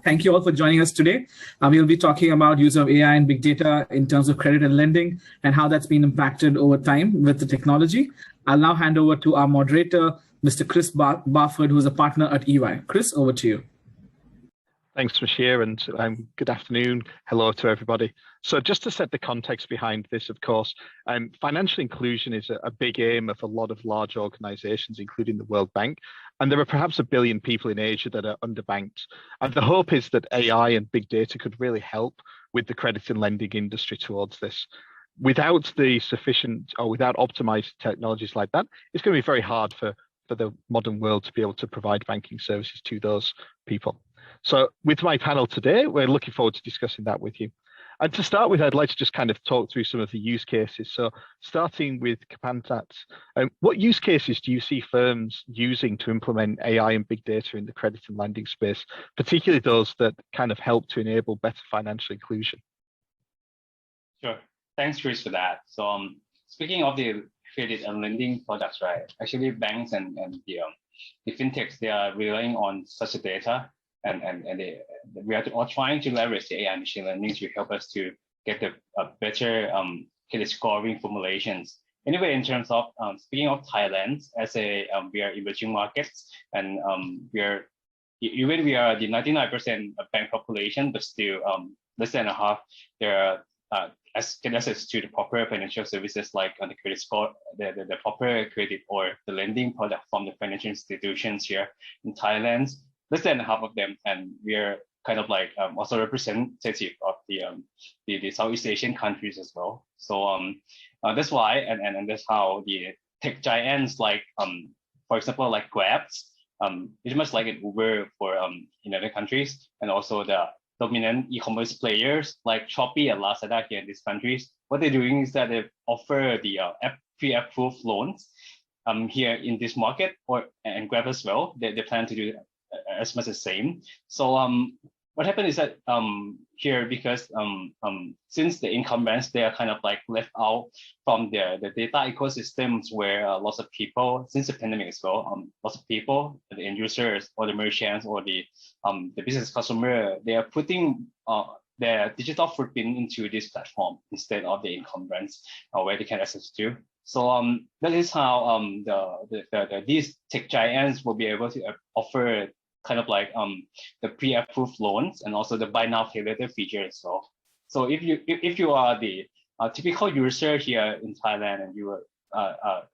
Thank you all for joining us today. We'll be talking about use of AI and big data in terms of credit and lending and how that's been impacted over time with the technology. I'll now hand over to our moderator, Mr. Chris Barford, who's a partner at EY. Chris, over to you. Thanks, Rashir, and good afternoon. Hello to everybody. So just to set the context behind this, of course, financial inclusion is a big aim of a lot of large organizations, including the World Bank. And there are perhaps 1 billion people in Asia that are underbanked. And the hope is that AI and big data could really help with the credit and lending industry towards this. Without the sufficient or without optimized technologies like that, it's going to be very hard for the modern world to be able to provide banking services to those people. So with my panel today, we're looking forward to discussing that with you. And to start with, I'd like to just kind of talk through some of the use cases. So starting with Kampanat, what use cases do you see firms using to implement AI and big data in the credit and lending space, particularly those that kind of help to enable better financial inclusion? Sure. Thanks, Chris, for that. So speaking of the credit and lending products, right? Actually, banks and the fintechs, they are relying on such data. And we are all trying to leverage the AI and machine learning to help us to get the better credit scoring formulations. Anyway, in terms of speaking of Thailand, as we are emerging markets, and we are the 99% bank population, but still less than a half there are get access to the proper financial services like on the credit score, the proper credit or the lending product from the financial institutions here in Thailand. Less than half of them, and we are kind of like also representative of the Southeast Asian countries as well. So that's why, and that's how the tech giants like for example like Grab, it's much like an Uber for in other countries, and also the dominant e-commerce players like Shopee and Lazada here in these countries. What they're doing is that they offer the pre-approved loans here in this market, and Grab as well. They plan to do as much the same. So what happened is that here, because since the incumbents, they are kind of like left out from the data ecosystems where lots of people, since the pandemic as well, lots of people, the end users or the merchants or the business customer, they are putting their digital footprint into this platform instead of the incumbents where they can access to. So that is how these tech giants will be able to offer kind of like the pre-approved loans and also the buy now pay later feature as well. So if you are the typical user here in Thailand and you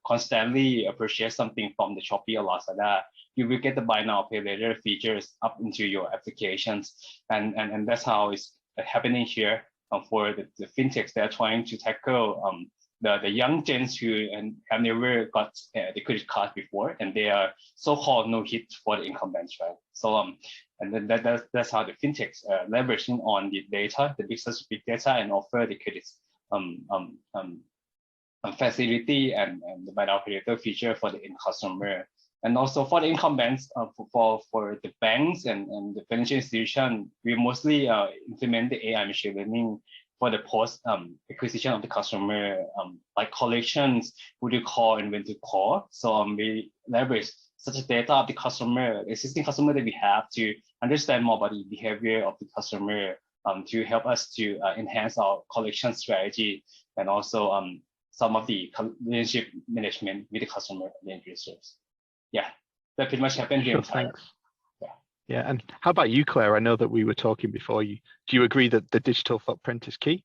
constantly purchase something from the Shopee or Lazada, you will get the buy now pay later features up into your applications, and that's how it's happening here for the fintechs. They're trying to tackle the young gens who have never got the credit card before, and they are so-called no hit for the incumbents, right? So and then that's how the fintechs leveraging on the data, the business big data, and offer the credit facility and the buy now pay later feature for the end customer. And also for the incumbents, for the banks and the financial institution, we mostly implement the AI machine learning for the post acquisition of the customer, like collections, who to call and when to call. So we leverage such data of the customer, existing customer that we have, to understand more about the behavior of the customer, to help us to enhance our collection strategy, and also some of the relationship management with the customer and the end users. Yeah, that pretty much happened here in Thailand. Yeah, and how about you, Claire? I know that we were talking before. Do you agree that the digital footprint is key?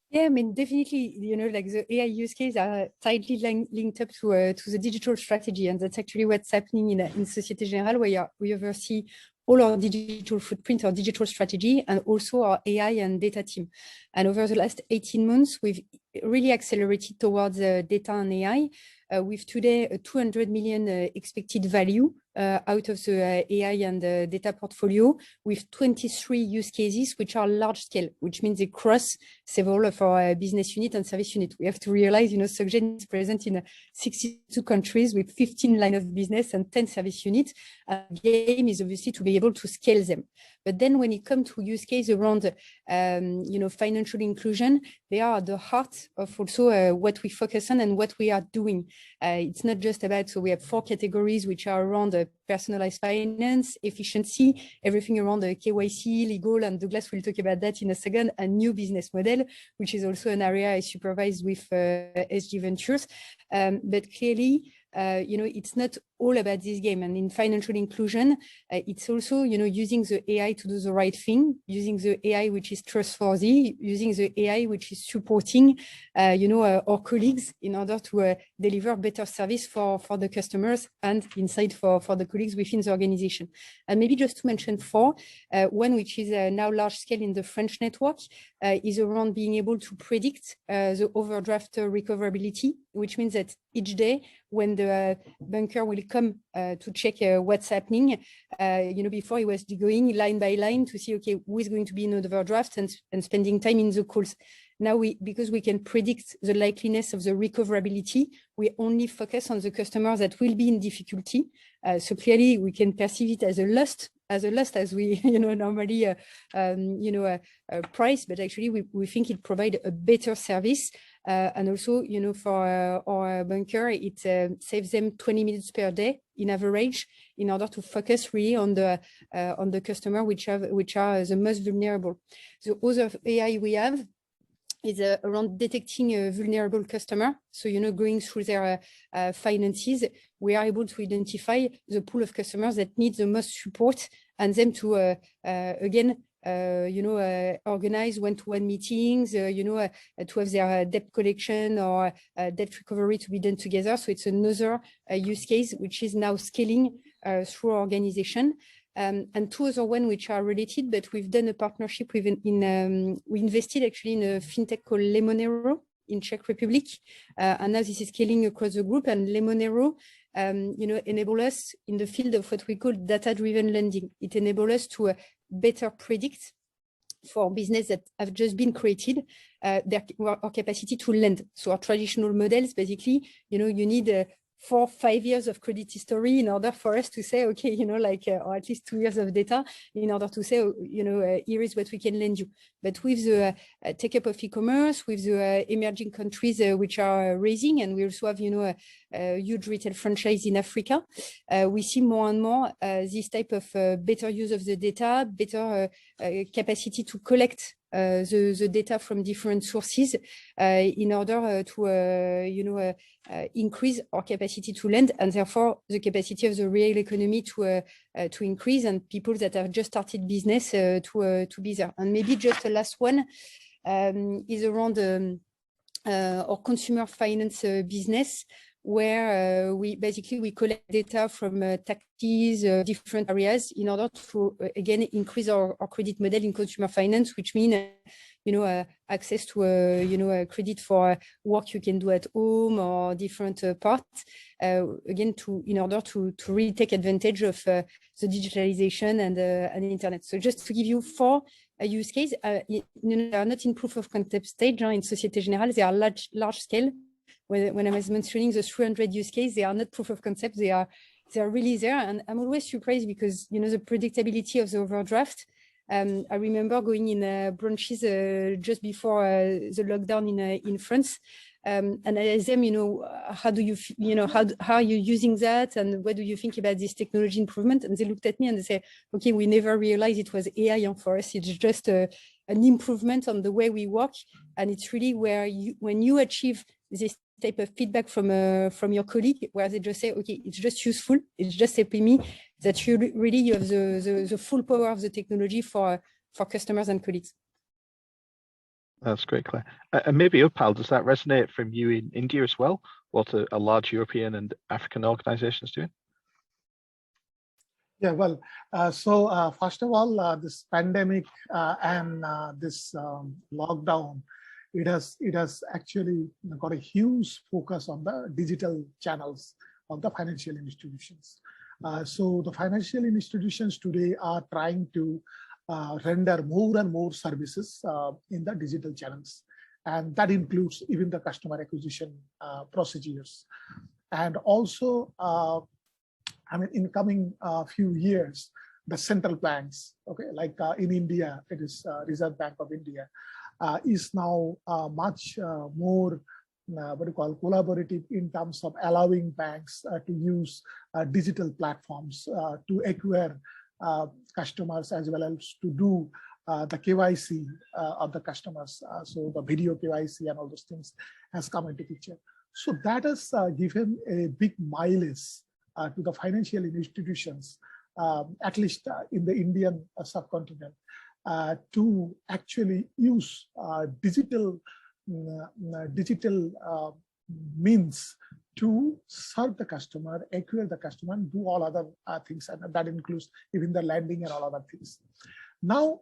Yeah, I mean, definitely, you know, like the AI use case are tightly linked up to the digital strategy, and that's actually what's happening in Société Générale, where we oversee all our digital footprint, our digital strategy, and also our AI and data team. And over the last 18 months, we've really accelerated towards data and AI. With today a 200 million expected value out of the AI and the data portfolio, with 23 use cases which are large scale, which means they cross several of our business unit and service unit. We have to realize, you know, SocGen is present in 62 countries with 15 line of business and 10 service units. The aim is obviously to be able to scale them. But then when it comes to use case around, you know, financial inclusion, they are at the heart of also what we focus on and what we are doing. It's not just about, so we have 4 categories which are around personalized finance, efficiency, everything around the KYC, legal, and Douglas will talk about that in a second, a new business model, which is also an area I supervise with SG Ventures. But clearly, it's not all about this game. And in financial inclusion, it's also, using the AI to do the right thing, using the AI which is trustworthy, using the AI which is supporting, our colleagues in order to deliver better service for the customers and insight for the colleagues within the organization. And maybe just to mention four, one which is now large scale in the French network is around being able to predict the overdraft recoverability, which means that each day when the banker will come to check what's happening, before he was going line by line to see, okay, who is going to be in overdraft and spending time in the calls. Now, because we can predict the likeliness of the recoverability, we only focus on the customers that will be in difficulty. So clearly, we can perceive it as a loss, as we normally price, but actually we think it provides a better service. And also, for our banker, it saves them 20 minutes per day in average, in order to focus really on the customer which are the most vulnerable. The other AI we have is around detecting a vulnerable customer. So, going through their finances, we are able to identify the pool of customers that need the most support, and them to organize one-to-one meetings, to have their debt collection or debt recovery to be done together. So it's another use case which is now scaling through our organization. And two other ones which are related, but we've done a partnership with we invested actually in a fintech called Lemonero in Czech Republic, and now this is scaling across the group. And Lemonero, enable us in the field of what we call data-driven lending. It enables us to better predict for business that have just been created our capacity to lend. So our traditional models, basically, you need 4 or 5 years of credit history in order for us to say, okay, or at least 2 years of data in order to say, here is what we can lend you. But with the take-up of e-commerce, with the emerging countries which are raising, and we also have, a huge retail franchise in Africa, we see more and more this type of better use of the data, better capacity to collect the data from different sources in order to increase our capacity to lend, and therefore the capacity of the real economy to increase, and people that have just started business to be there. And maybe just the last one is around our consumer finance business, where we collect data from taxis, different areas, in order to again increase our credit model in consumer finance, which means access to credit for work you can do at home or different parts, again in order to really take advantage of the digitalization and the internet. So just to give you 4 use cases, they are not in proof of concept stage. In Société Générale, they are large scale. When I was mentioning the 300 use case, they are not proof of concept. They are really there. And I'm always surprised because, the predictability of the overdraft. I remember going in branches just before the lockdown in France. And I asked them, how do you, how are you using that? And what do you think about this technology improvement? And they looked at me and they said, okay, we never realized it was AI for us. It's just an improvement on the way we work. And it's really where when you achieve this type of feedback from your colleague, where they just say, okay, it's just useful, it's just helping me, that you really have the full power of the technology for customers and colleagues. That's great, Claire. And maybe Utpal, does that resonate from you in India as well? What a large European and African organization is doing? Yeah, well, so first of all, this pandemic and this lockdown, it has actually got a huge focus on the digital channels of the financial institutions. So the financial institutions today are trying to render more and more services in the digital channels, and that includes even the customer acquisition procedures. And also, in coming few years, the central banks, okay, like in India, it is Reserve Bank of India, is now much more what you call collaborative in terms of allowing banks to use digital platforms to acquire customers as well as to do the KYC of the customers. So the video KYC and all those things has come into picture. So that has given a big mileage to the financial institutions, at least in the Indian subcontinent, to actually use digital means to serve the customer, acquire the customer, and do all other things, and that includes even the lending and all other things. Now,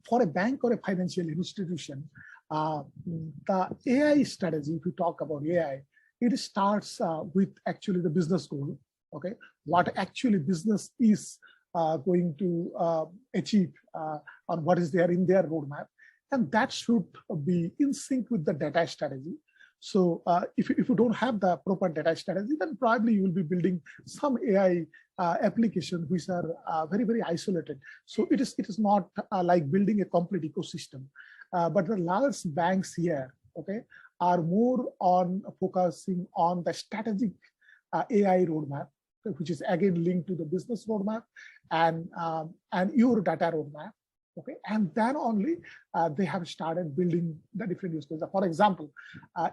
for a bank or a financial institution, the AI strategy, if we talk about AI, it starts with actually the business goal, okay? What actually business is going to achieve on what is there in their roadmap. And that should be in sync with the data strategy. So if you don't have the proper data strategy, then probably you will be building some AI applications which are very, very isolated. So it is not like building a complete ecosystem. But the large banks here, okay, are more on focusing on the strategic AI roadmap, which is again linked to the business roadmap and your data roadmap. Okay, and then only they have started building the different use cases. For example,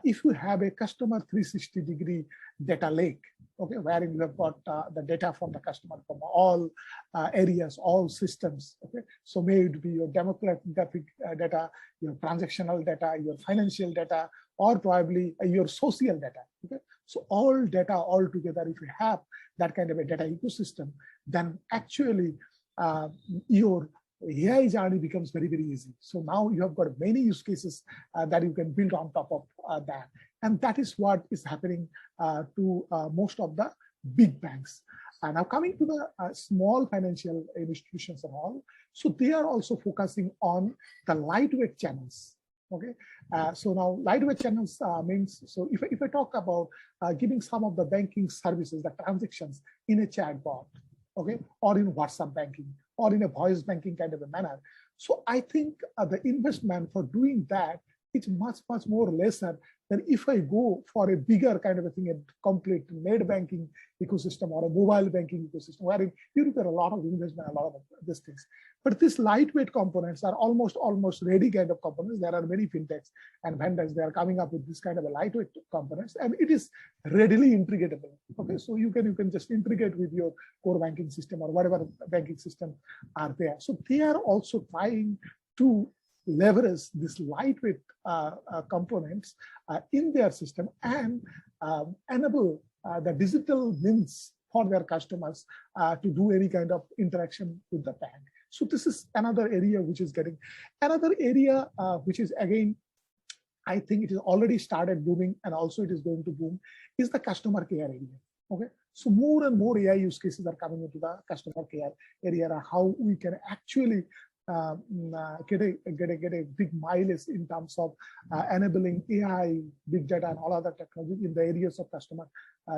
if you have a customer 360-degree data lake, okay, wherein you have got the data from the customer from all areas, all systems. Okay, so may it be your demographic data, your transactional data, your financial data, or probably your social data. Okay, so all data all together, if you have that kind of a data ecosystem, then actually your AI journey becomes very, very easy. So now you have got many use cases that you can build on top of that. And that is what is happening to most of the big banks. And now coming to the small financial institutions and all, so they are also focusing on the lightweight channels. Okay, so now lightweight channels means, so if I talk about giving some of the banking services, the transactions in a chatbot, okay, or in WhatsApp banking, or in a voice banking kind of a manner. So I think the investment for doing that is much, much more lesser than if I go for a bigger kind of a thing, a complete net banking ecosystem or a mobile banking ecosystem, wherein you require a lot of investment, a lot of these things. But these lightweight components are almost ready kind of components. There are many fintechs and vendors, they are coming up with this kind of a lightweight components, and it is readily integratable. Okay, so you can just integrate with your core banking system or whatever banking system are there. So they are also trying to leverage this lightweight components in their system and enable the digital means for their customers to do any kind of interaction with the bank. So this is another area which is getting, another area which is again, I think it has already started booming and also it is going to boom, is the customer care area. Okay, so more and more AI use cases are coming into the customer care area, how we can actually get a big mileage in terms of enabling AI, big data, and all other technology in the areas of customer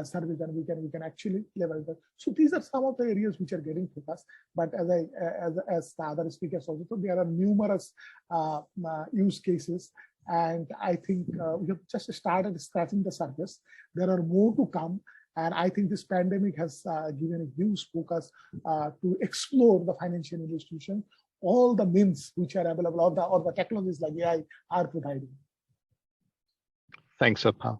service, and we can actually leverage that. So these are some of the areas which are getting focused. But as the other speakers also, so there are numerous use cases, and I think we have just started scratching the surface. There are more to come. And I think this pandemic has given a huge focus to explore the financial institution, all the means which are available, or the technologies like AI are providing. Thanks, Utpal.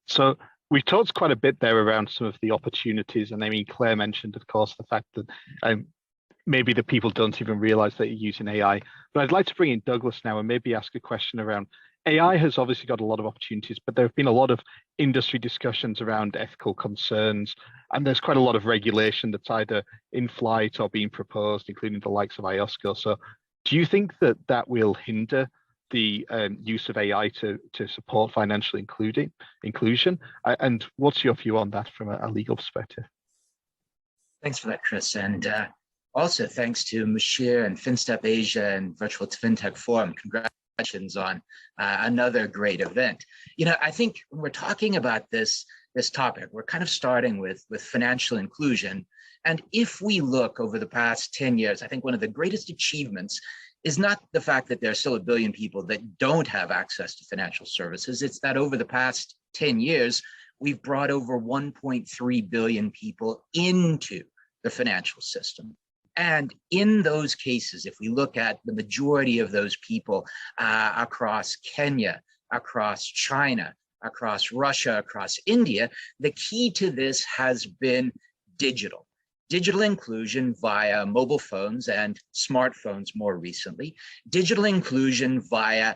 So we've talked quite a bit there around some of the opportunities, and I mean, Claire mentioned, of course, the fact that maybe the people don't even realize that you're using AI. But I'd like to bring in Douglas now and maybe ask a question around AI has obviously got a lot of opportunities, but there have been a lot of industry discussions around ethical concerns, and there's quite a lot of regulation that's either in flight or being proposed, including the likes of IOSCO. So do you think that that will hinder the use of AI to support financial inclusion? And what's your view on that from a legal perspective? Thanks for that, Chris. And also thanks to Mashir and FinStep Asia and Virtual FinTech Forum. Congratulations on another great event. You know, I think when we're talking about this topic, we're kind of starting with financial inclusion. And if we look over the past 10 years, I think one of the greatest achievements is not the fact that there are still a billion people that don't have access to financial services. It's that over the past 10 years, we've brought over 1.3 billion people into the financial system. And in those cases, if we look at the majority of those people across Kenya, across China, across Russia, across India, the key to this has been digital. Digital inclusion via mobile phones and smartphones more recently, digital inclusion via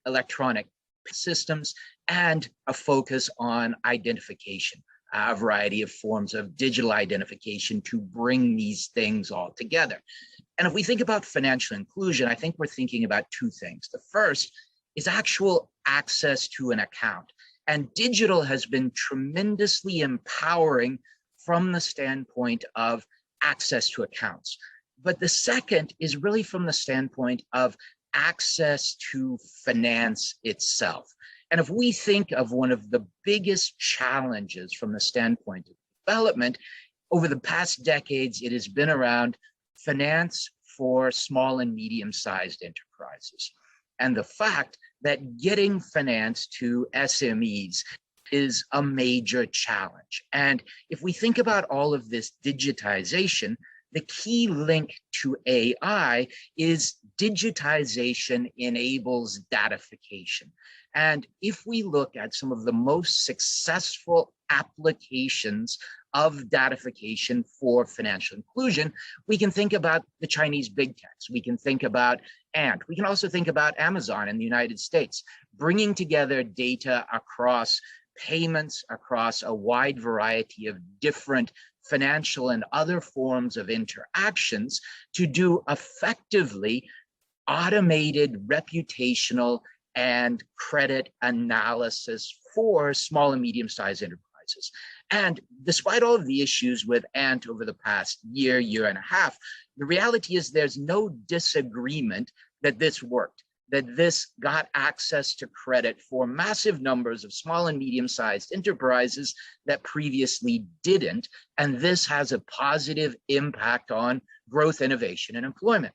electronic systems, and a focus on identification, a variety of forms of digital identification to bring these things all together. And if we think about financial inclusion, I think we're thinking about two things. The first is actual access to an account. And digital has been tremendously empowering from the standpoint of access to accounts. But the second is really from the standpoint of access to finance itself. And if we think of one of the biggest challenges from the standpoint of development, over the past decades, it has been around finance for small and medium-sized enterprises. And the fact that getting finance to SMEs is a major challenge. And if we think about all of this digitization, the key link to AI is digitization enables datification. And if we look at some of the most successful applications of datification for financial inclusion, we can think about the Chinese big techs. We can think about Ant. We can also think about Amazon in the United States, bringing together data across payments, across a wide variety of different financial and other forms of interactions to do effectively automated reputational and credit analysis for small and medium-sized enterprises. And despite all of the issues with Ant over the past year, year and a half, the reality is there's no disagreement that this worked, that this got access to credit for massive numbers of small and medium-sized enterprises that previously didn't. And this has a positive impact on growth, innovation, and employment.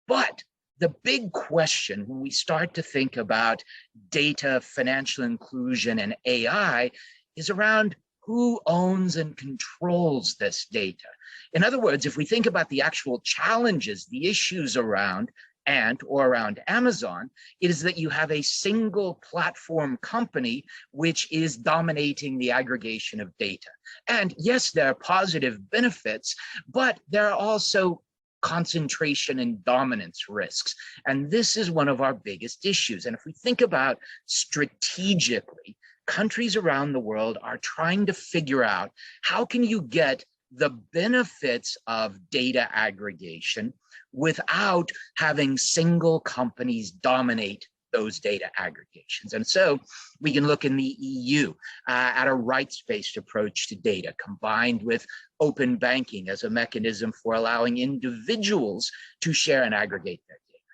But the big question when we start to think about data, financial inclusion, and AI is around who owns and controls this data. In other words, if we think about the actual challenges, the issues around Ant or around Amazon, it is that you have a single platform company which is dominating the aggregation of data. And yes, there are positive benefits, but there are also concentration and dominance risks. And this is one of our biggest issues. And if we think about strategically, countries around the world are trying to figure out how can you get the benefits of data aggregation without having single companies dominate those data aggregations. And so we can look in the EU at a rights-based approach to data combined with open banking as a mechanism for allowing individuals to share and aggregate their data.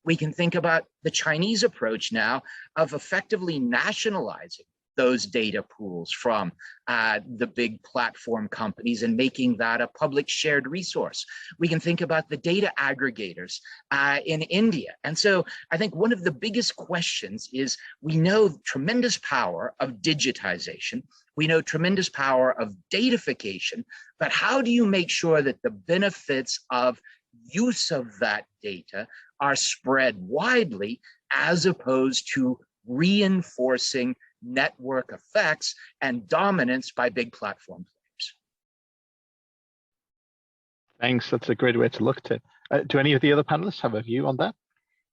We can think about the Chinese approach now of effectively nationalizing those data pools from the big platform companies and making that a public shared resource. We can think about the data aggregators in India. And so I think one of the biggest questions is we know tremendous power of digitization. We know tremendous power of datafication, but how do you make sure that the benefits of use of that data are spread widely as opposed to reinforcing network effects and dominance by big platform players? Thanks, that's a great way to look at it. Do any of the other panelists have a view on that?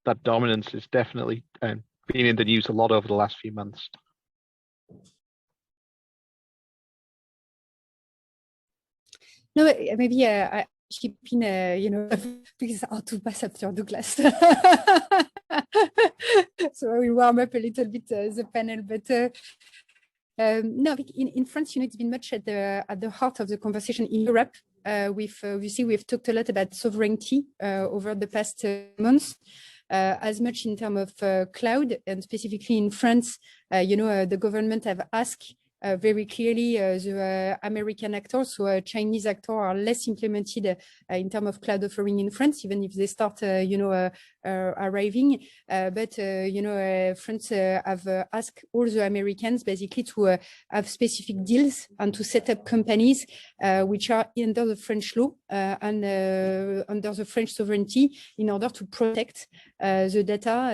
That dominance is definitely been in the news a lot over the last few months. No, maybe I chip in, you know, because how to pass after Douglas. So I will warm up a little bit the panel, but no, in France, you know, it's been much at the heart of the conversation in Europe. We've talked a lot about sovereignty over the past months, as much in terms of cloud, and specifically in France, you know, the government have asked very clearly the American actors, so Chinese actors are less implemented in terms of cloud offering in France, even if they start, arriving. But France have asked all the Americans basically to have specific deals and to set up companies which are under the French law and under the French sovereignty in order to protect the data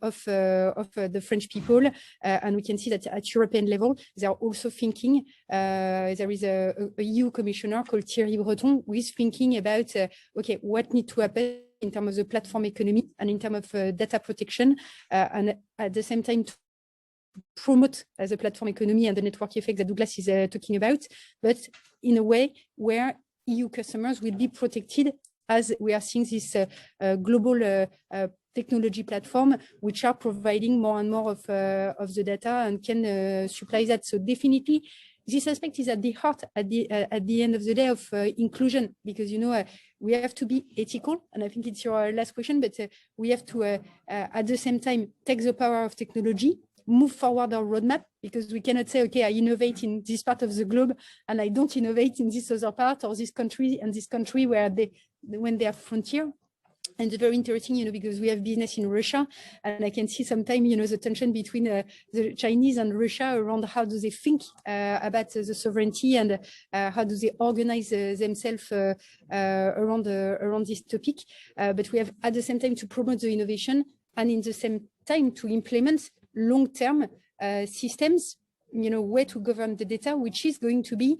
of the French people. And we can see that at European level, they are also thinking, there is a EU commissioner called Thierry Breton who is thinking about, okay, what needs to happen in terms of the platform economy and in terms of data protection, and at the same time to promote the platform economy and the network effect that Douglas is talking about, but in a way where EU customers will be protected, as we are seeing this global technology platform, which are providing more and more of the data and can supply that. So definitely, this aspect is at the heart, at the end of the day, of inclusion, because we have to be ethical, and I think it's your last question, but we have to at the same time take the power of technology, move forward our roadmap, because we cannot say, okay, I innovate in this part of the globe and I don't innovate in this other part or this country and this country where when they have frontier. And it's very interesting, because we have business in Russia, and I can see sometimes, the tension between the Chinese and Russia around how do they think about the sovereignty and how do they organize themselves around this topic. But we have at the same time to promote the innovation and in the same time to implement long-term systems, way to govern the data, which is going to be,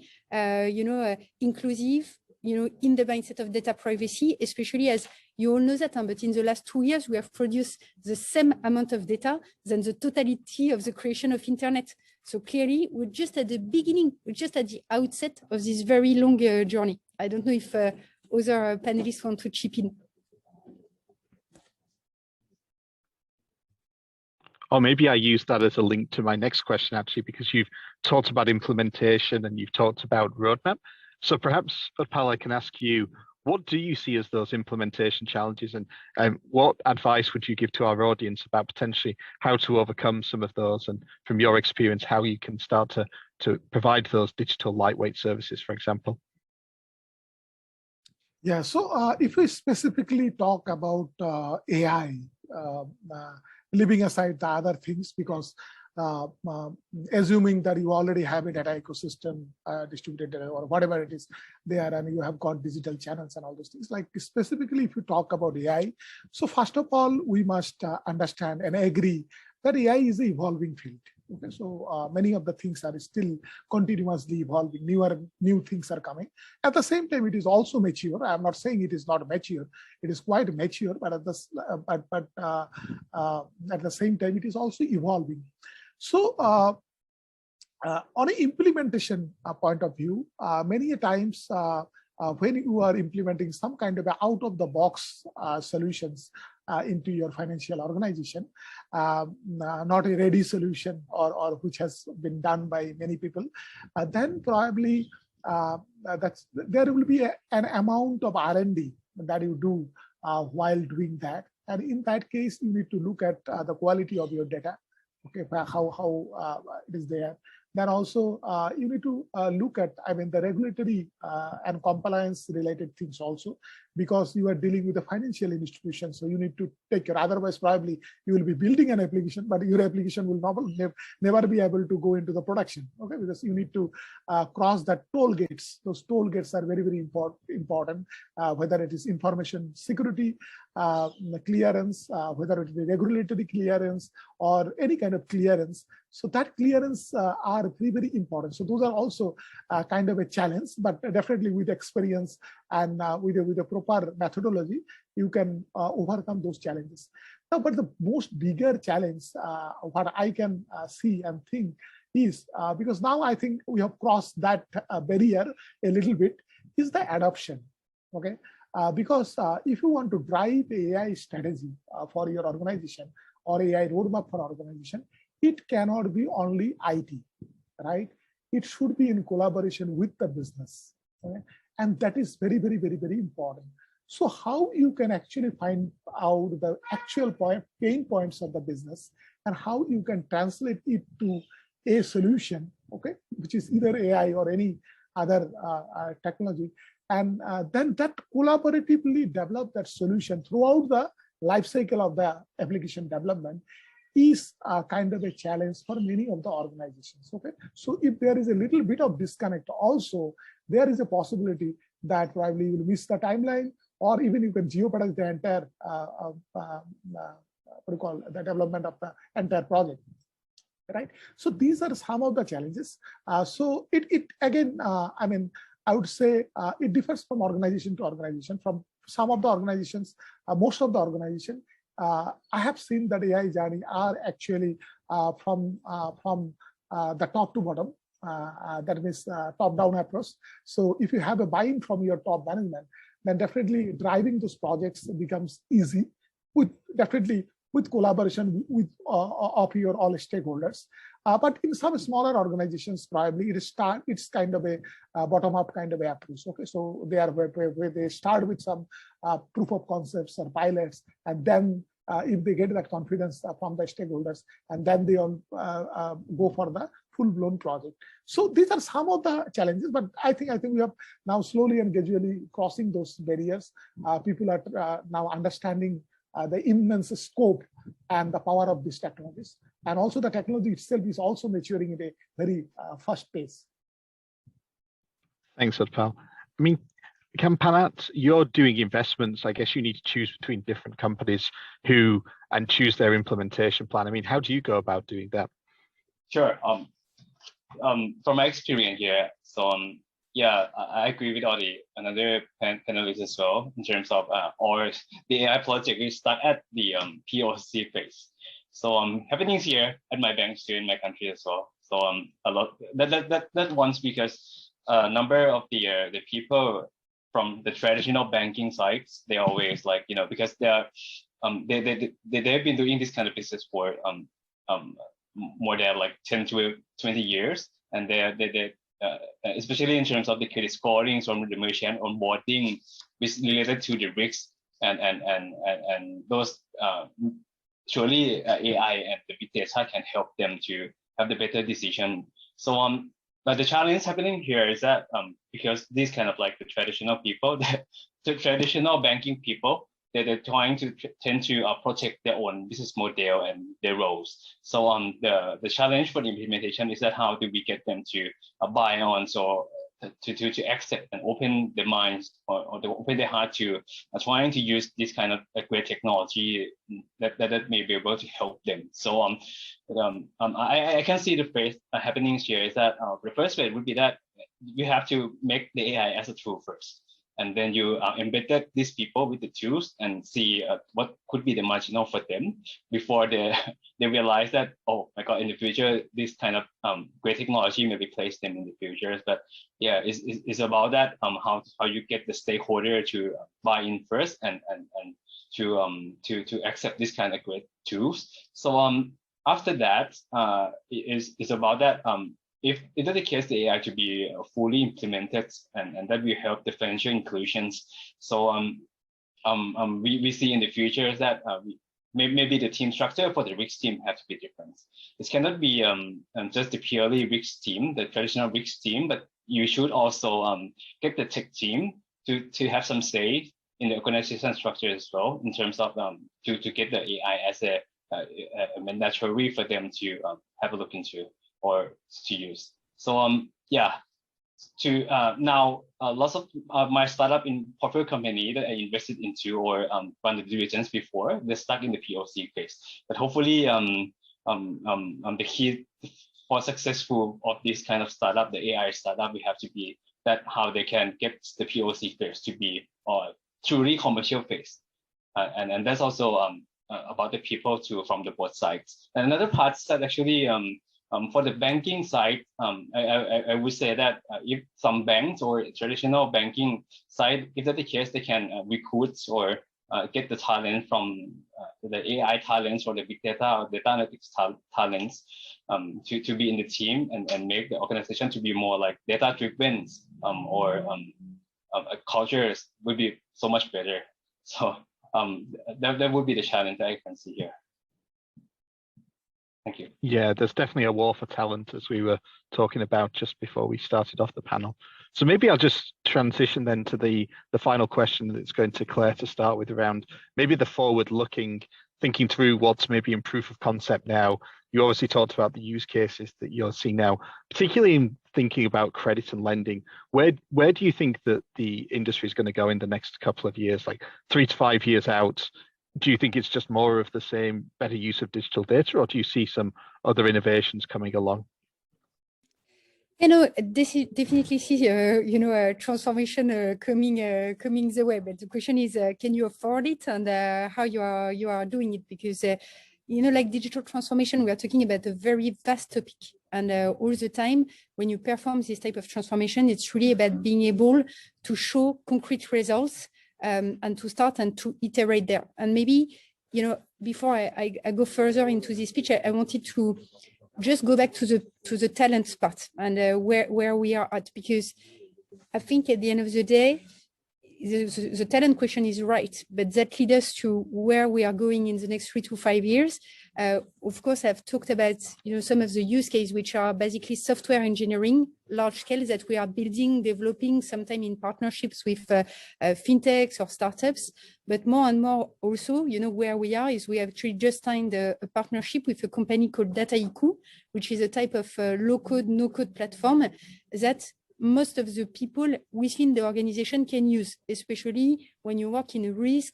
inclusive, in the mindset of data privacy, especially as you all know that, but in the last 2 years, we have produced the same amount of data than the totality of the creation of internet. So clearly, we're just at the beginning, we're just at the outset of this very long journey. I don't know if other panelists want to chip in. Or maybe I use that as a link to my next question, actually, because you've talked about implementation and you've talked about roadmap. So perhaps, Utpal, I can ask you, what do you see as those implementation challenges, and what advice would you give to our audience about potentially how to overcome some of those, and from your experience, how you can start to provide those digital lightweight services, for example? Yeah, so if we specifically talk about AI, leaving aside the other things, because assuming that you already have a data ecosystem, distributed data or whatever it is there, and you have got digital channels and all those things, like specifically if you talk about AI, so first of all, we must understand and agree that AI is an evolving field. Okay, so many of the things are still continuously evolving, new things are coming. At the same time, it is also mature. I'm not saying it is not mature. It is quite mature, but at the same time, it is also evolving. So on an implementation point of view, many times when you are implementing some kind of out-of-the-box solutions into your financial organization, not a ready solution or which has been done by many people, then probably there will be an amount of R&D that you do while doing that. And in that case, you need to look at the quality of your data. Okay, how it is there. Then also you need to look at, the regulatory and compliance related things also, because you are dealing with a financial institution. So you need to take care. Otherwise, probably you will be building an application, but your application will never be able to go into the production. Okay, because you need to cross that toll gates. Those toll gates are very, very important. Whether it is information security clearance, whether it is regulatory clearance or any kind of clearance. So that clearance are very, very important. So those are also kind of a challenge, but definitely with experience and with a proper methodology, you can overcome those challenges. Now, but the most bigger challenge, what I can see and think is, because now I think we have crossed that barrier a little bit, is the adoption. Okay, because if you want to drive AI strategy for your organization or AI roadmap for organization, it cannot be only IT, right? It should be in collaboration with the business, right? And that is very, very, very, very important. So how you can actually find out the actual pain points of the business and how you can translate it to a solution, okay, which is either AI or any other technology, and then that collaboratively develop that solution throughout the life cycle of the application development is kind of a challenge for many of the organizations. Okay, so if there is a little bit of disconnect, also there is a possibility that probably you will miss the timeline, or even you can jeopardize the entire the development of the entire project. Right. So these are some of the challenges. So it again, I mean, I would say it differs from organization to organization. From some of the organizations, most of the organization, I have seen that AI journey are actually from the top to bottom. That means top-down approach. So if you have a buy-in from your top management, then definitely driving those projects becomes easy. With collaboration with of your all stakeholders. But in some smaller organizations, probably it's kind of a bottom-up kind of approach. Okay, so they are where they start with some proof of concepts or pilots, and then if they get that confidence from the stakeholders, and then they all go for the full-blown project. So these are some of the challenges, but I think we have now slowly and gradually crossing those barriers. People are now understanding the immense scope and the power of these technologies, and also the technology itself is also maturing at a very fast pace. Thanks, Utpal. I mean, Kampanat, you're doing investments. I guess you need to choose between different companies and choose their implementation plan. I mean, how do you go about doing that? Sure. From my experience here, so yeah, I agree with all the another panelists as well in terms of the AI project we start at the POC phase. So happenings here at my bank here in my country as well. So a lot that once because number of the people from the traditional banking sites, they always like, you know, because they've been doing this kind of business for more than like 10 to 20 years, and they especially in terms of the credit scoring from the merchant onboarding, which related to the risks and those surely AI and the big data can help them to have the better decision. So but the challenge happening here is that because these kind of like the traditional people, the traditional banking people, they're trying to tend to protect their own business model and their roles. So the challenge for the implementation is that how do we get them to buy on, so to accept and open their minds or to open their heart to trying to use this kind of great technology that may be able to help them. So I can see the first happenings here is that the first way would be that you have to make the AI as a tool first. And then you embedded these people with the tools and see what could be the marginal for them before they realize that, oh my God, in the future, this kind of great technology may replace them in the future. But yeah, it's about that, how you get the stakeholder to buy in first and to accept this kind of great tools. So after that, it's about that. If it is the case, the AI to be fully implemented and that will help the financial inclusions. So we see in the future that maybe the team structure for the risk team have to be different. It cannot be just the purely risk team, the traditional risk team, but you should also get the tech team to have some say in the organization structure as well, in terms of to get the AI as a mandatory for them to have a look into or to use. So yeah, to now lots of my startup in portfolio company that I invested into or run the diligence before, they're stuck in the POC phase. But hopefully the key for successful of this kind of startup, the AI startup, we have to be that how they can get the POC phase to be truly commercial phase. And that's also about the people from the both sides. And another part that actually for the banking side, I would say that if some banks or traditional banking side, if that's the case, they can recruit or get the talent from the AI talents or the big data or data analytics talents to be in the team and make the organization to be more like data driven or cultures would be so much better. So that would be the challenge that I can see here. Thank you. Yeah, there's definitely a war for talent, as we were talking about just before we started off the panel. So maybe I'll just transition then to the final question that's going to Claire to start with, around maybe the forward-looking, thinking through what's maybe in proof of concept now. You obviously talked about the use cases that you're seeing now, particularly in thinking about credit and lending. Where do you think that the industry is going to go in the next couple of years, like 3 to 5 years out? Do you think it's just more of the same, better use of digital data, or do you see some other innovations coming along? You know, definitely see, a transformation coming the way. But the question is, can you afford it, and how you are doing it? Because like digital transformation, we are talking about a very vast topic, and all the time when you perform this type of transformation, it's really about being able to show concrete results. And to start and to iterate there. And maybe, before I go further into this speech, I wanted to just go back to the talent part and where we are at, because I think at the end of the day, the talent question is right, but that leads us to where we are going in the next 3 to 5 years. Of course, I've talked about some of the use cases, which are basically software engineering, large scale, that we are building, developing, sometimes in partnerships with fintechs or startups. But more and more also, where we are is we have actually just signed a partnership with a company called Dataiku, which is a type of low-code, no-code platform that most of the people within the organization can use, especially when you work in a risk,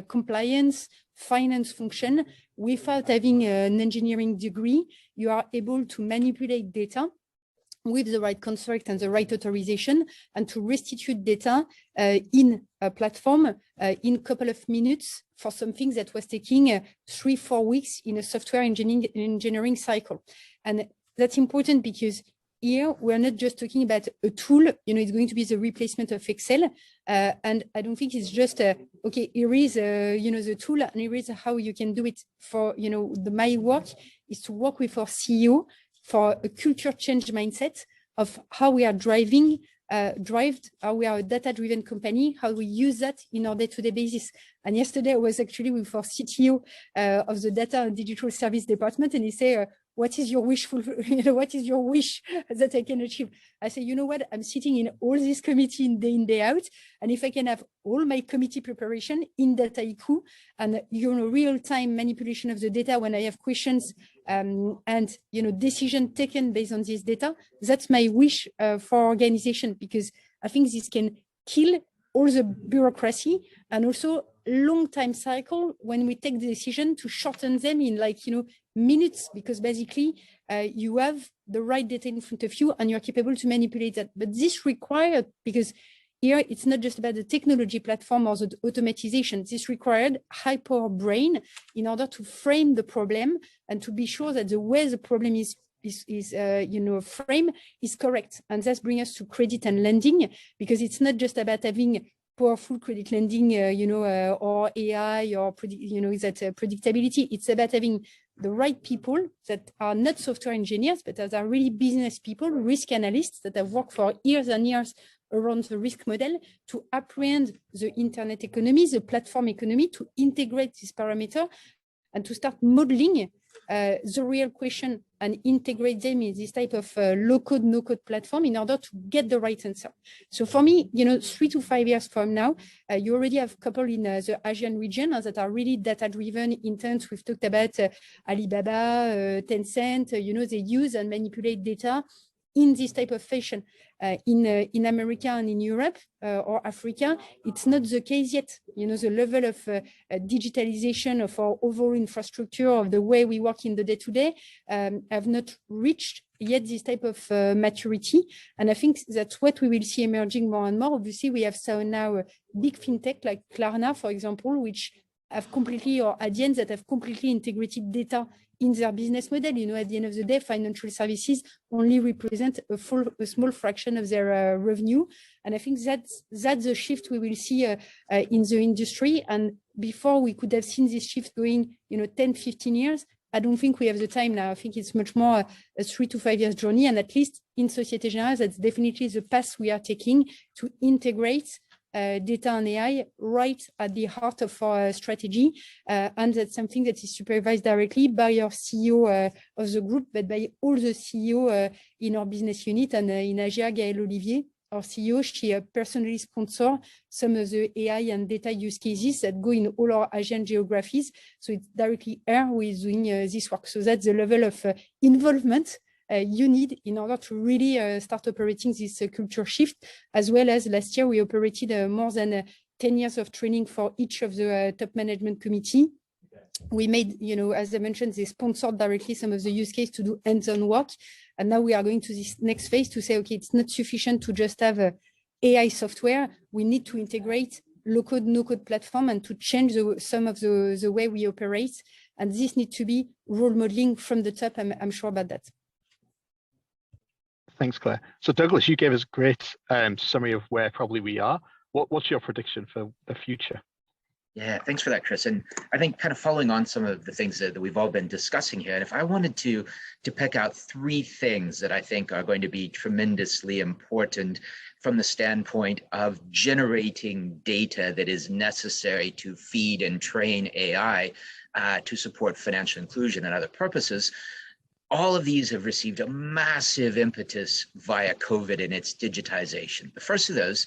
compliance, finance function. Without having an engineering degree, you are able to manipulate data with the right construct and the right authorization, and to restitute data in a platform in a couple of minutes for something that was taking 3-4 weeks in a software engineering cycle. And that's important because here, we're not just talking about a tool, it's going to be the replacement of Excel. And I don't think it's just, okay, here is, the tool, and here is how you can do it. For, my work is to work with our CEO for a culture change mindset of how we are how we are a data-driven company, how we use that in our day-to-day basis. And yesterday I was actually with our CTO of the data and digital service department, and he said, what is your wish what is your wish that I can achieve? I say, you know what, I'm sitting in all this committee day in, day out, and if I can have all my committee preparation in Dataiku and real-time manipulation of the data when I have questions and decision taken based on this data, that's my wish for organization, because I think this can kill all the bureaucracy and also long time cycle when we take the decision to shorten them in minutes, because basically you have the right data in front of you and you're capable to manipulate that. But this required, because here it's not just about the technology platform or the automatization, this required high power brain in order to frame the problem and to be sure that the way the problem is frame is correct. And that brings us to credit and lending, because it's not just about having powerful credit lending, or AI or predictability. It's about having the right people that are not software engineers, but that are really business people, risk analysts that have worked for years and years around the risk model to apprehend the internet economy, the platform economy, to integrate this parameter and to start modeling the real question and integrate them in this type of low-code, no-code platform in order to get the right answer. So for me, 3 to 5 years from now, you already have a couple in the Asian region that are really data-driven, intense. We've talked about Alibaba, Tencent, they use and manipulate data in this type of fashion. In America and in Europe or Africa, it's not the case yet. The level of digitalization of our overall infrastructure, of the way we work in the day-to-day, have not reached yet this type of maturity. And I think that's what we will see emerging more and more. Obviously, we have now a big fintech like Klarna, for example, which have completely, or Adyen, that have completely integrated data in their business model. At the end of the day, financial services only represent a small fraction of their revenue. And I think that's the shift we will see in the industry. And before we could have seen this shift going, 10, 15 years, I don't think we have the time now. I think it's much more a 3 to 5 years journey. And at least in Société Générale, that's definitely the path we are taking to integrate data and AI right at the heart of our strategy. And that's something that is supervised directly by our CEO of the group, but by all the CEO in our business unit. And in Asia, Gaëlle Olivier, our CEO, she personally sponsors some of the AI and data use cases that go in all our Asian geographies. So it's directly her who is doing this work. So that's the level of involvement you need in order to really start operating this culture shift, as well as last year we operated more than 10 years of training for each of the top management committee. We made, as I mentioned, they sponsored directly some of the use case to do hands-on work. And now we are going to this next phase to say, okay, it's not sufficient to just have AI software. We need to integrate low-code, no-code platform and to change some of the way we operate. And this needs to be role modeling from the top. I'm sure about that. Thanks, Claire. So Douglas, you gave us a great summary of where probably we are. What's your prediction for the future? Yeah, thanks for that, Chris. And I think kind of following on some of the things that we've all been discussing here, and if I wanted to pick out 3 things that I think are going to be tremendously important from the standpoint of generating data that is necessary to feed and train AI to support financial inclusion and other purposes, all of these have received a massive impetus via COVID and its digitization. The first of those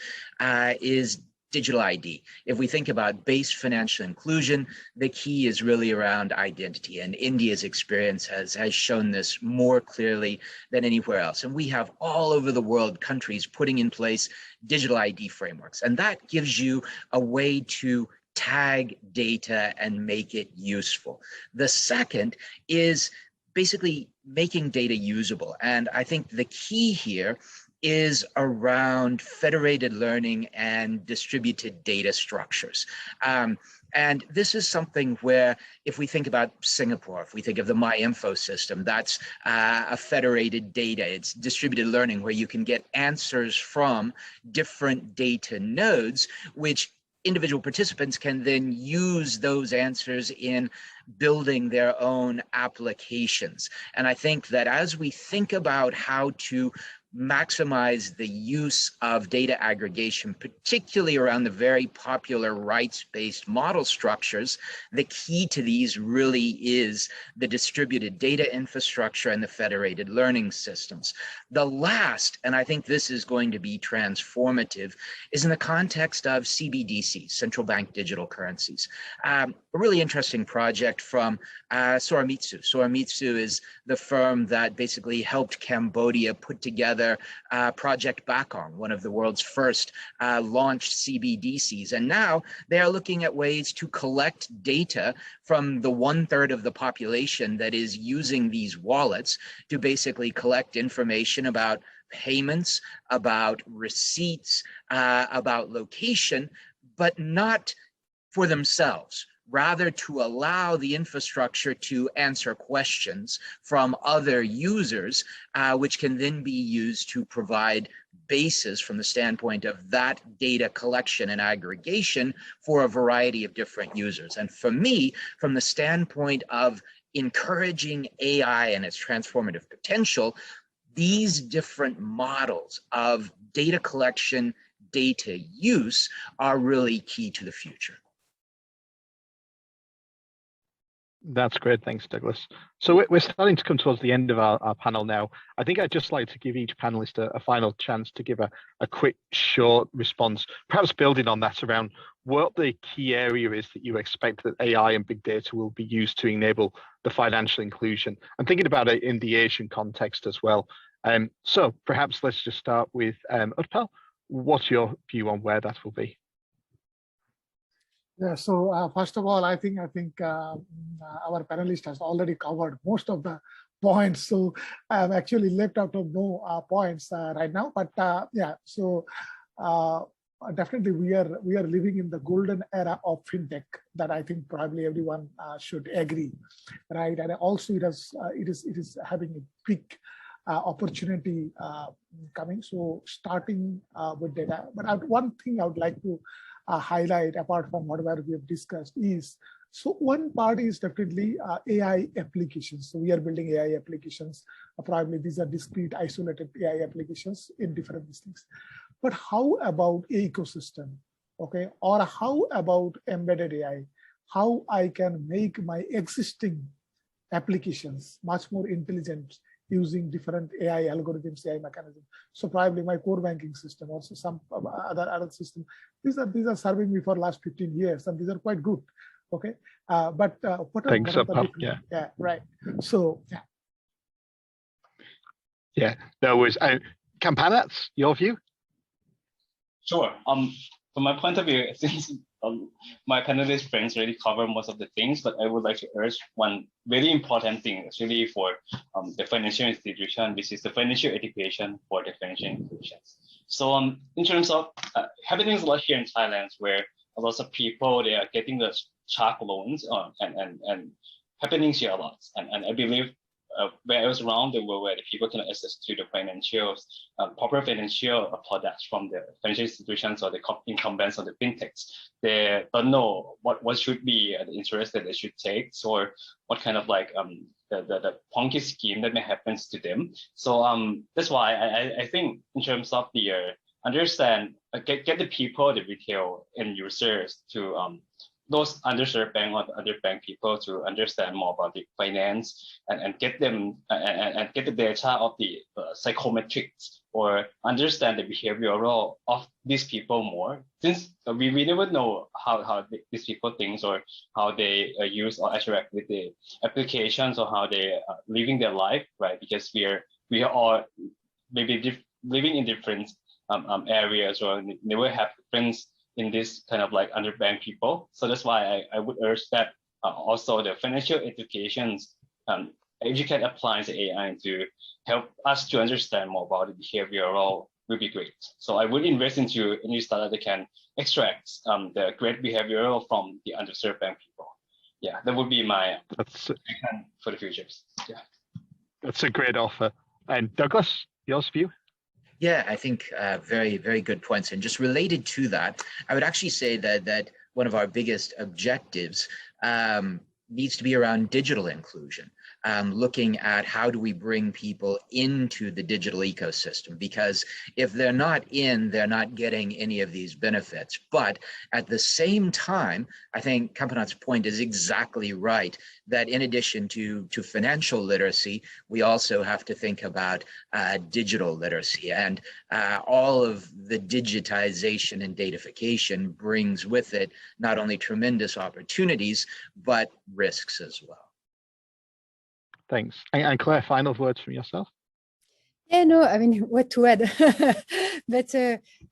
is digital ID. If we think about base financial inclusion, the key is really around identity, and India's experience has shown this more clearly than anywhere else. And we have all over the world countries putting in place digital ID frameworks, and that gives you a way to tag data and make it useful. The second is basically making data usable. And I think the key here is around federated learning and distributed data structures. And this is something where, if we think about Singapore, if we think of the MyInfo system, that's a federated data. It's distributed learning where you can get answers from different data nodes, which individual participants can then use those answers in building their own applications. And I think that as we think about how to maximize the use of data aggregation, particularly around the very popular rights-based model structures, the key to these really is the distributed data infrastructure and the federated learning systems. The last, and I think this is going to be transformative, is in the context of CBDCs, central bank digital currencies. A really interesting project from Soramitsu. Soramitsu is the firm that basically helped Cambodia put together Project Bakong, one of the world's first launched CBDCs. And now they are looking at ways to collect data from the 1/3 of the population that is using these wallets to basically collect information about payments, about receipts, about location, but not for themselves. Rather to allow the infrastructure to answer questions from other users, which can then be used to provide basis from the standpoint of that data collection and aggregation for a variety of different users. And for me, from the standpoint of encouraging AI and its transformative potential, these different models of data collection, data use are really key to the future. That's great. Thanks, Douglas. So we're starting to come towards the end of our panel now. I think I'd just like to give each panelist a final chance to give a quick, short response, perhaps building on that around what the key area is that you expect that AI and big data will be used to enable the financial inclusion. I'm thinking about it in the Asian context as well. So perhaps let's just start with Utpal. What's your view on where that will be? Yeah, so first of all, I think our panelist has already covered most of the points. So I've actually left out of no points right now. But yeah, so definitely we are living in the golden era of fintech that I think probably everyone should agree, right? And also it is having a big opportunity coming. So starting with data, but one thing I would like to highlight apart from whatever we have discussed is, so one part is definitely AI applications. So we are building AI applications. Probably these are discrete, isolated AI applications in different things. But how about ecosystem? okay? Or how about embedded AI? How I can make my existing applications much more intelligent using different AI algorithms, AI mechanisms. So probably my core banking system, also some other system. These are serving me for last 15 years, and these are quite good. Okay, but what are the yeah, right. So yeah, there was Kampanat, your view? Sure. From my point of view, since my panelist friends already covered most of the things, but I would like to urge one very important thing, actually, for the financial institution, which is the financial education for the financial institutions. So in terms of happenings a lot here in Thailand, where a lot of people, they are getting the shark loans and happenings here a lot. And I believe where else around the world where the people can access to the financial, proper financial products from the financial institutions or the incumbents or the fintechs, they don't know what should be the interest that they should take, or what kind of like the punky scheme that may happen to them. So that's why I think in terms of the understand, get the people, the retail end users to those underserved bank or other bank people to understand more about the finance and get them and get the data of the psychometrics, or understand the behavioral of these people more, since we never know how these people think or how they use or interact with the applications, or how they are living their life, right? Because we are all maybe living in different areas, or never have friends in this kind of like underbanked people. So that's why I would urge that also the financial educations, educate applies AI to help us to understand more about the behavioral will be great. So I would invest into any startup that can extract the great behavioral from the underserved bank people. Yeah, that would be my plan for the futures. Yeah, that's a great offer. And Douglas, your view? Yeah, I think very, very good points. And just related to that, I would actually say that one of our biggest objectives needs to be around digital inclusion, looking at how do we bring people into the digital ecosystem, because if they're not in, they're not getting any of these benefits. But at the same time, I think Kampanat's point is exactly right, that in addition to financial literacy, we also have to think about digital literacy, and all of the digitization and datafication brings with it not only tremendous opportunities, but risks as well. Thanks. And Claire, final words from yourself? Yeah, no, I mean, what to add? But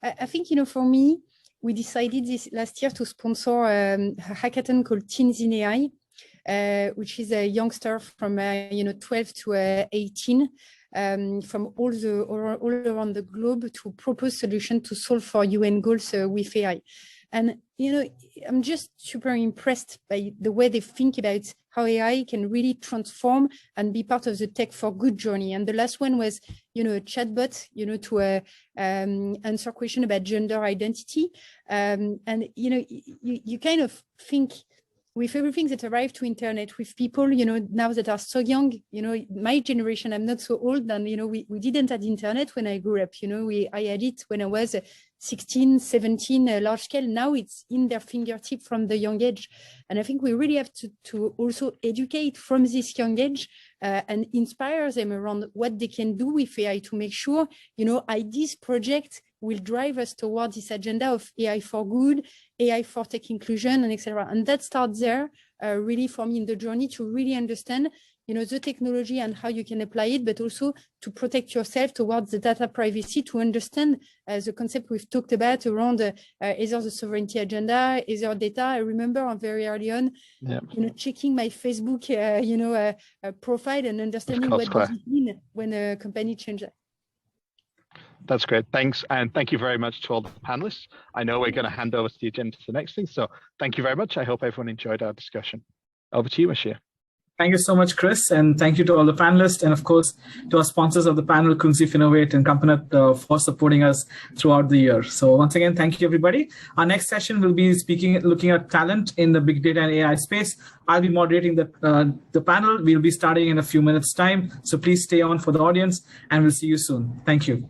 I think, for me, we decided this last year to sponsor a hackathon called Teens in AI, which is a youngster from 12 to 18 from all around the globe to propose solutions to solve for UN goals with AI. And, I'm just super impressed by the way they think about how AI can really transform and be part of the tech for good journey. And the last one was, a chatbot, to answer a question about gender identity. And, you kind of think, with everything that arrived to internet, with people, now that are so young, my generation, I'm not so old, and, we didn't have internet when I grew up, I had it when I was 16, 17, large scale. Now it's in their fingertip from the young age. And I think we really have to also educate from this young age and inspire them around what they can do with AI to make sure, this project will drive us towards this agenda of AI for good, AI for tech inclusion, and etc. And that starts there, really for me in the journey to really understand, the technology and how you can apply it, but also to protect yourself towards the data privacy, to understand the concept we've talked about around either the sovereignty agenda, either data. I remember very early on, checking my Facebook, profile and understanding what does it mean when a company changes. That's great. Thanks. And thank you very much to all the panelists. I know we're going to hand over to the agenda to the next thing. So thank you very much. I hope everyone enjoyed our discussion. Over to you, Bashir. Thank you so much, Chris. And thank you to all the panelists. And of course, to our sponsors of the panel, Krungsri, Finnovate, and Kampanat, for supporting us throughout the year. So once again, thank you, everybody. Our next session will be looking at talent in the big data and AI space. I'll be moderating the panel. We'll be starting in a few minutes' time. So please stay on for the audience, and we'll see you soon. Thank you.